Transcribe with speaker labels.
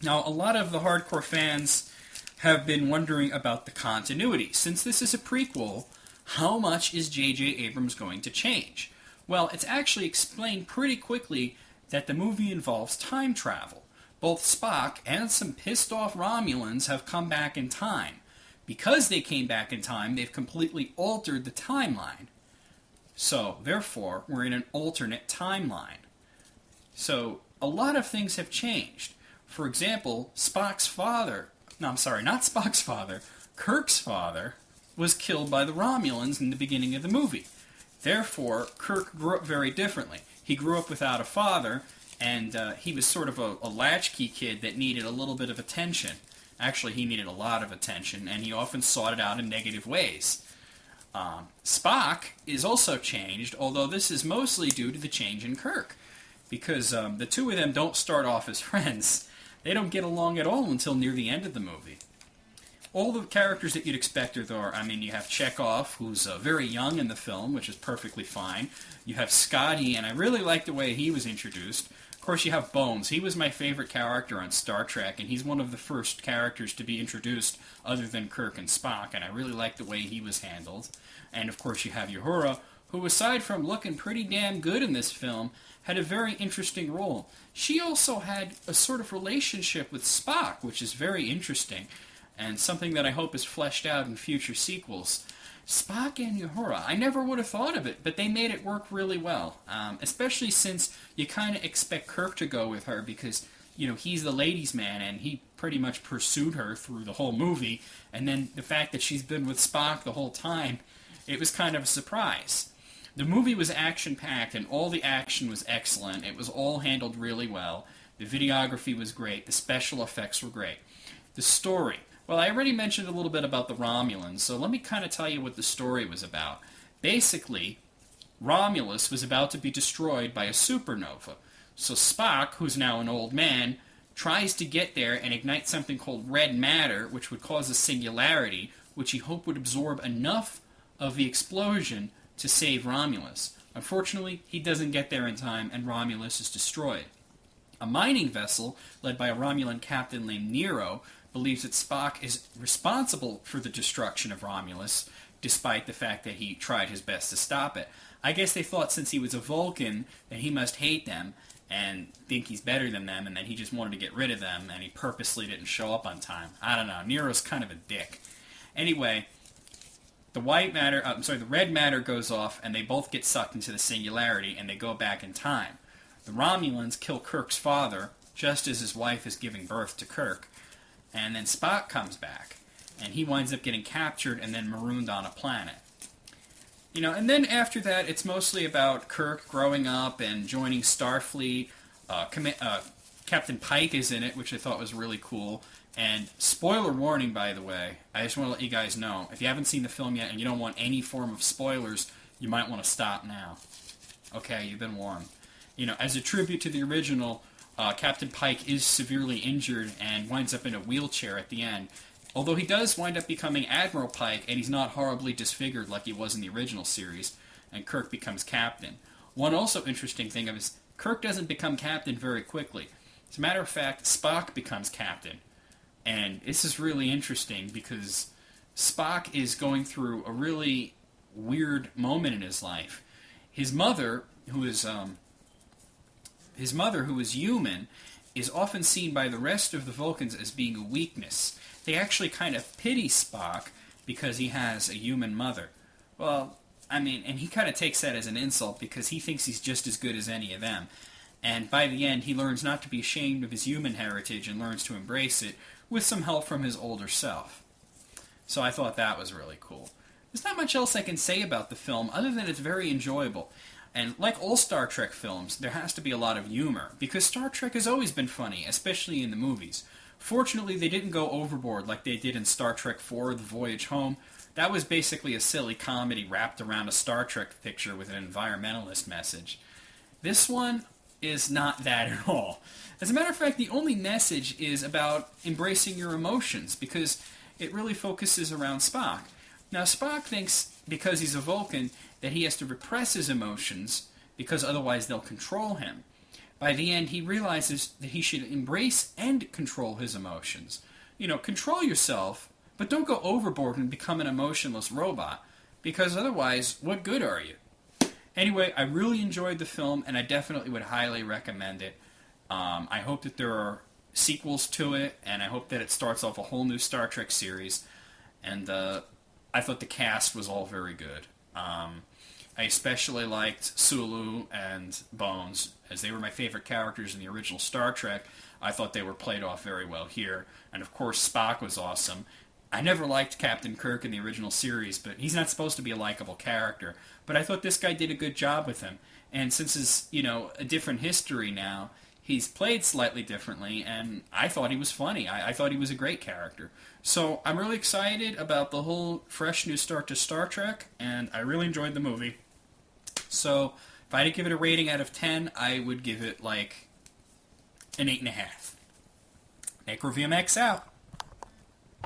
Speaker 1: Now, a lot of the hardcore fans have been wondering about the continuity. Since this is a prequel, how much is J.J. Abrams going to change? Well, it's actually explained pretty quickly that the movie involves time travel. Both Spock and some pissed-off Romulans have come back in time. Because they came back in time, they've completely altered the timeline. So, therefore, we're in an alternate timeline. So, a lot of things have changed. For example, Spock's father, no, I'm sorry, not Spock's father, Kirk's father was killed by the Romulans in the beginning of the movie. Therefore, Kirk grew up very differently. He grew up without a father, and he was sort of a latchkey kid that needed a little bit of attention. Actually, he needed a lot of attention, and he often sought it out in negative ways. Spock is also changed, although this is mostly due to the change in Kirk, because the two of them don't start off as friends. They don't get along at all until near the end of the movie. All the characters that you'd expect are there. I mean, you have Chekhov, who's very young in the film, which is perfectly fine. You have Scotty, and I really like the way he was introduced. Of course, you have Bones. He was my favorite character on Star Trek, and he's one of the first characters to be introduced other than Kirk and Spock, and I really like the way he was handled. And, of course, you have Uhura, who, aside from looking pretty damn good in this film, had a very interesting role. She also had a sort of relationship with Spock, which is very interesting, and something that I hope is fleshed out in future sequels. Spock and Uhura, I never would have thought of it, but they made it work really well, especially since you kind of expect Kirk to go with her because, you know, he's the ladies' man, and he pretty much pursued her through the whole movie, and then the fact that she's been with Spock the whole time, it was kind of a surprise. The movie was action-packed, and all the action was excellent. It was all handled really well. The videography was great. The special effects were great. The story. Well, I already mentioned a little bit about the Romulans, so let me kind of tell you what the story was about. Basically, Romulus was about to be destroyed by a supernova. So Spock, who's now an old man, tries to get there and ignite something called red matter, which would cause a singularity, which he hoped would absorb enough of the explosion to save Romulus. Unfortunately, he doesn't get there in time, and Romulus is destroyed. A mining vessel, led by a Romulan captain named Nero, believes that Spock is responsible for the destruction of Romulus, despite the fact that he tried his best to stop it. I guess they thought since he was a Vulcan that he must hate them and think he's better than them, and that he just wanted to get rid of them, and he purposely didn't show up on time. I don't know. Nero's kind of a dick. Anyway, the red matter goes off, and they both get sucked into the singularity, and they go back in time. The Romulans kill Kirk's father, just as his wife is giving birth to Kirk, and then Spock comes back, and he winds up getting captured and then marooned on a planet. You know, and then after that, it's mostly about Kirk growing up and joining Starfleet. Captain Pike is in it, which I thought was really cool. And spoiler warning, by the way, I just want to let you guys know, if you haven't seen the film yet and you don't want any form of spoilers, you might want to stop now. Okay, you've been warned. You know, as a tribute to the original, Captain Pike is severely injured and winds up in a wheelchair at the end. Although he does wind up becoming Admiral Pike, and he's not horribly disfigured like he was in the original series, and Kirk becomes captain. One also interesting thing is Kirk doesn't become captain very quickly. As a matter of fact, Spock becomes captain. And this is really interesting because Spock is going through a really weird moment in his life. His mother, who is human, is often seen by the rest of the Vulcans as being a weakness. They actually kind of pity Spock because he has a human mother. Well, I mean, and he kind of takes that as an insult because he thinks he's just as good as any of them. And by the end, he learns not to be ashamed of his human heritage and learns to embrace it with some help from his older self. So I thought that was really cool. There's not much else I can say about the film other than it's very enjoyable. And like all Star Trek films, there has to be a lot of humor, because Star Trek has always been funny, especially in the movies. Fortunately, they didn't go overboard like they did in Star Trek IV, The Voyage Home. That was basically a silly comedy wrapped around a Star Trek picture with an environmentalist message. This one is not that at all. As a matter of fact, the only message is about embracing your emotions, because it really focuses around Spock. Now, Spock thinks, because he's a Vulcan, that he has to repress his emotions, because otherwise they'll control him. by the end, he realizes that he should embrace and control his emotions. Control yourself, but don't go overboard and become an emotionless robot, because otherwise, what good are you? Anyway, I really enjoyed the film, and I definitely would highly recommend it. I hope that there are sequels to it, and I hope that it starts off a whole new Star Trek series. And I thought the cast was all very good. I especially liked Sulu and Bones, as they were my favorite characters in the original Star Trek. I thought they were played off very well here. And of course, Spock was awesome. I never liked Captain Kirk in the original series, but he's not supposed to be a likable character. But I thought this guy did a good job with him. And since it's, a different history now, he's played slightly differently, and I thought he was funny. I thought he was a great character. So I'm really excited about the whole fresh new start to Star Trek, and I really enjoyed the movie. So if I had to give it a rating out of 10, I would give it like an 8.5. NecroVMX out.